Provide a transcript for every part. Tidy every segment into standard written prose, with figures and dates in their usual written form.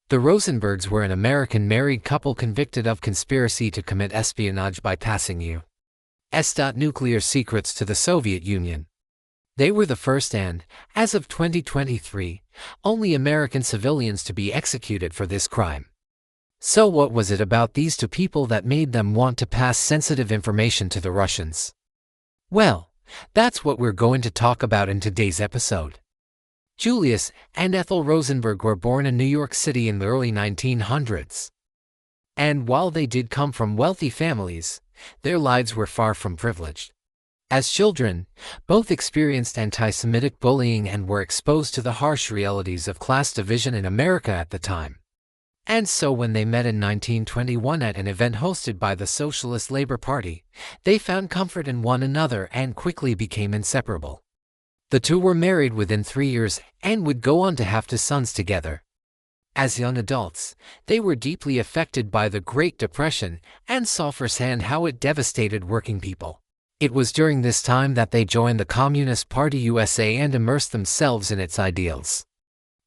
The Rosenbergs were an American married couple convicted of conspiracy to commit espionage by passing U.S. nuclear secrets to the Soviet Union. They were the first and, as of 2023, only American civilians to be executed for this crime. So what was it about these two people that made them want to pass sensitive information to the Russians? Well, that's what we're going to talk about in today's episode. Julius and Ethel Rosenberg were born in New York City in the early 1900s. And while they did come from wealthy families, their lives were far from privileged. As children, both experienced anti-Semitic bullying and were exposed to the harsh realities of class division in America at the time. And so when they met in 1921 at an event hosted by the Socialist Labor Party, they found comfort in one another and quickly became inseparable. The two were married within 3 years and would go on to have 2 sons together. As young adults, they were deeply affected by the Great Depression and saw firsthand how it devastated working people. It was during this time that they joined the Communist Party USA and immersed themselves in its ideals.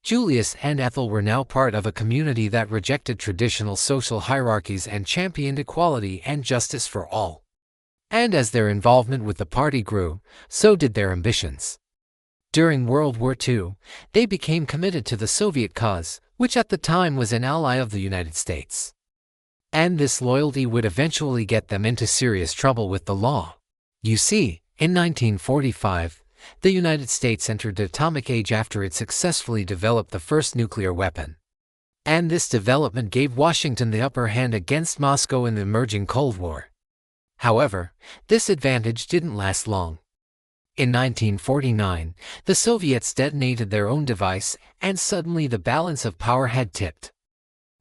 Julius and Ethel were now part of a community that rejected traditional social hierarchies and championed equality and justice for all. And as their involvement with the party grew, so did their ambitions. During World War II, they became committed to the Soviet cause, which at the time was an ally of the United States. And this loyalty would eventually get them into serious trouble with the law. You see, in 1945, the United States entered the atomic age after it successfully developed the first nuclear weapon. And this development gave Washington the upper hand against Moscow in the emerging Cold War. However, this advantage didn't last long. In 1949, the Soviets detonated their own device, and suddenly the balance of power had tipped.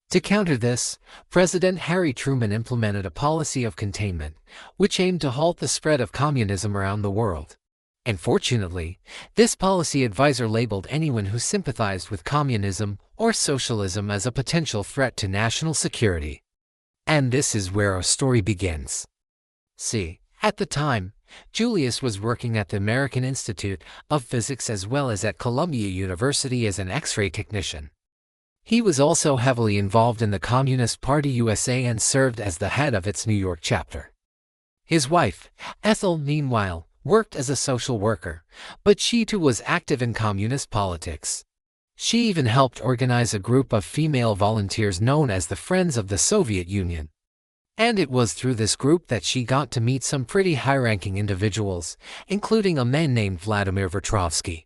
To counter this, President Harry Truman implemented a policy of containment, which aimed to halt the spread of communism around the world. Unfortunately, this policy advisor labeled anyone who sympathized with communism or socialism as a potential threat to national security. And this is where our story begins. See, at the time, Julius was working at the American Institute of Physics as well as at Columbia University as an X-ray technician. He was also heavily involved in the Communist Party USA and served as the head of its New York chapter. His wife, Ethel, meanwhile, worked as a social worker, but she too was active in communist politics. She even helped organize a group of female volunteers known as the Friends of the Soviet Union. And it was through this group that she got to meet some pretty high-ranking individuals, including a man named Vladimir Vertrovsky.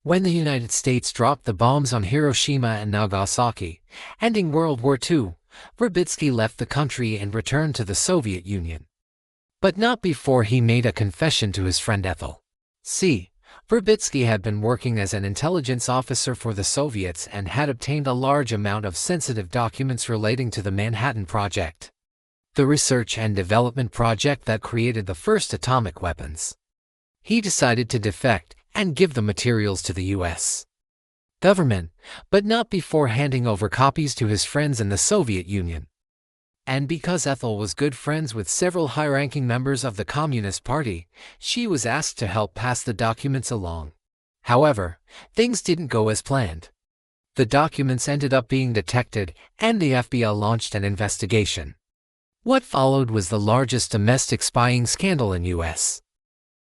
When the United States dropped the bombs on Hiroshima and Nagasaki, ending World War II, Verbitsky left the country and returned to the Soviet Union. But not before he made a confession to his friend Ethel. See, Verbitsky had been working as an intelligence officer for the Soviets and had obtained a large amount of sensitive documents relating to the Manhattan Project, the research and development project that created the first atomic weapons. He decided to defect and give the materials to the U.S. government, but not before handing over copies to his friends in the Soviet Union. And because Ethel was good friends with several high-ranking members of the Communist Party, she was asked to help pass the documents along. However, things didn't go as planned. The documents ended up being detected, and the FBI launched an investigation. What followed was the largest domestic spying scandal in U.S.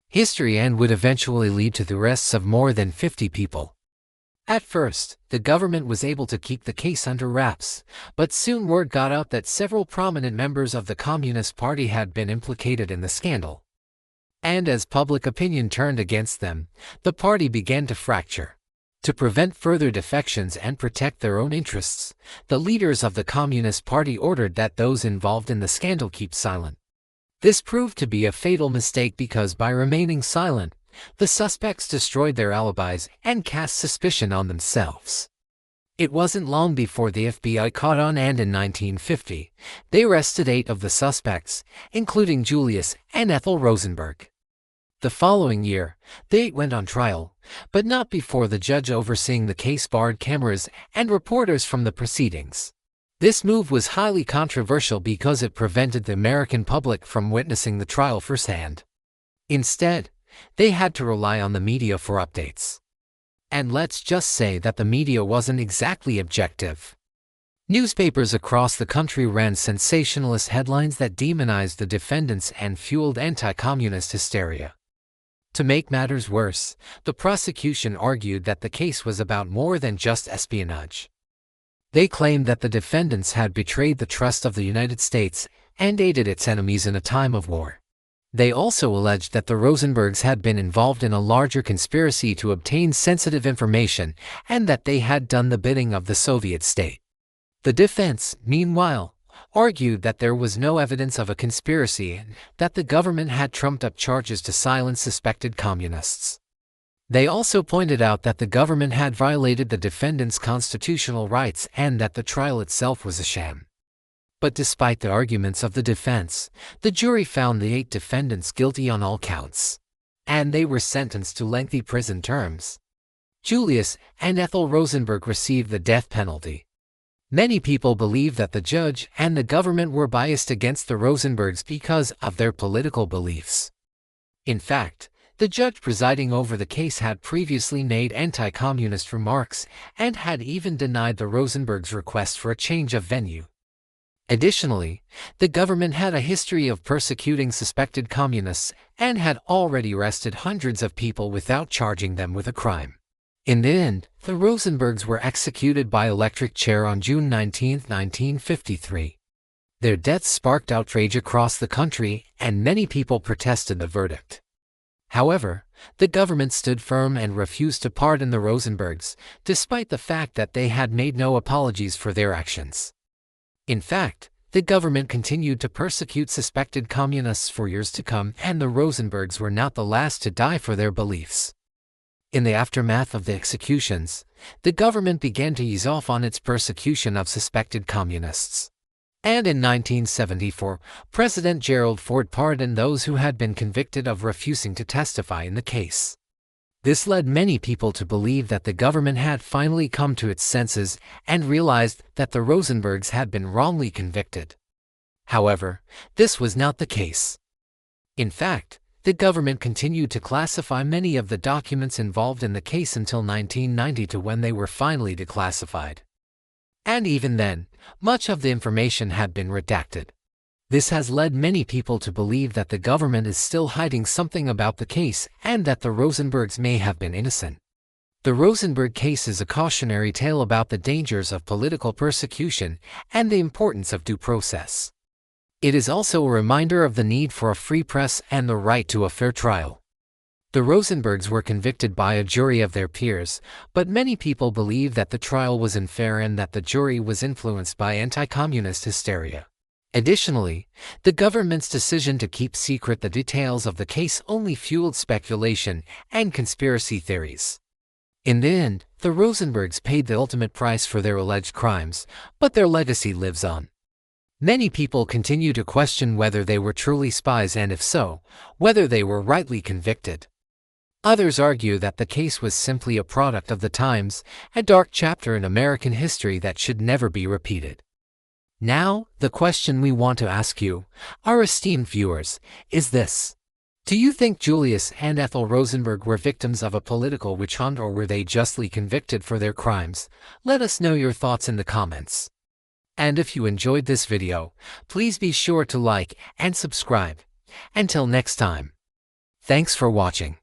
history and would eventually lead to the arrests of more than 50 people. At first, the government was able to keep the case under wraps, but soon word got out that several prominent members of the Communist Party had been implicated in the scandal. And as public opinion turned against them, the party began to fracture. To prevent further defections and protect their own interests, the leaders of the Communist Party ordered that those involved in the scandal keep silent. This proved to be a fatal mistake because by remaining silent, the suspects destroyed their alibis and cast suspicion on themselves. It wasn't long before the FBI caught on, and in 1950, they arrested 8 of the suspects, including Julius and Ethel Rosenberg. The following year, the 8 went on trial, but not before the judge overseeing the case barred cameras and reporters from the proceedings. This move was highly controversial because it prevented the American public from witnessing the trial firsthand. Instead, they had to rely on the media for updates. And let's just say that the media wasn't exactly objective. Newspapers across the country ran sensationalist headlines that demonized the defendants and fueled anti-communist hysteria. To make matters worse, the prosecution argued that the case was about more than just espionage. They claimed that the defendants had betrayed the trust of the United States and aided its enemies in a time of war. They also alleged that the Rosenbergs had been involved in a larger conspiracy to obtain sensitive information and that they had done the bidding of the Soviet state. The defense, meanwhile, argued that there was no evidence of a conspiracy and that the government had trumped up charges to silence suspected communists. They also pointed out that the government had violated the defendants' constitutional rights and that the trial itself was a sham. But despite the arguments of the defense, the jury found the 8 defendants guilty on all counts, and they were sentenced to lengthy prison terms. Julius and Ethel Rosenberg received the death penalty. Many people believe that the judge and the government were biased against the Rosenbergs because of their political beliefs. In fact, the judge presiding over the case had previously made anti-communist remarks and had even denied the Rosenbergs' request for a change of venue. Additionally, the government had a history of persecuting suspected communists and had already arrested hundreds of people without charging them with a crime. In the end, the Rosenbergs were executed by electric chair on June 19, 1953. Their deaths sparked outrage across the country, and many people protested the verdict. However, the government stood firm and refused to pardon the Rosenbergs, despite the fact that they had made no apologies for their actions. In fact, the government continued to persecute suspected communists for years to come, and the Rosenbergs were not the last to die for their beliefs. In the aftermath of the executions, the government began to ease off on its persecution of suspected communists. And in 1974, President Gerald Ford pardoned those who had been convicted of refusing to testify in the case. This led many people to believe that the government had finally come to its senses and realized that the Rosenbergs had been wrongly convicted. However, this was not the case. In fact, the government continued to classify many of the documents involved in the case until 1990, when they were finally declassified. And even then, much of the information had been redacted. This has led many people to believe that the government is still hiding something about the case and that the Rosenbergs may have been innocent. The Rosenberg case is a cautionary tale about the dangers of political persecution and the importance of due process. It is also a reminder of the need for a free press and the right to a fair trial. The Rosenbergs were convicted by a jury of their peers, but many people believe that the trial was unfair and that the jury was influenced by anti-communist hysteria. Additionally, the government's decision to keep secret the details of the case only fueled speculation and conspiracy theories. In the end, the Rosenbergs paid the ultimate price for their alleged crimes, but their legacy lives on. Many people continue to question whether they were truly spies and, if so, whether they were rightly convicted. Others argue that the case was simply a product of the times, a dark chapter in American history that should never be repeated. Now, the question we want to ask you, our esteemed viewers, is this. Do you think Julius and Ethel Rosenberg were victims of a political witch hunt, or were they justly convicted for their crimes? Let us know your thoughts in the comments. And if you enjoyed this video, please be sure to like and subscribe. Until next time. Thanks for watching.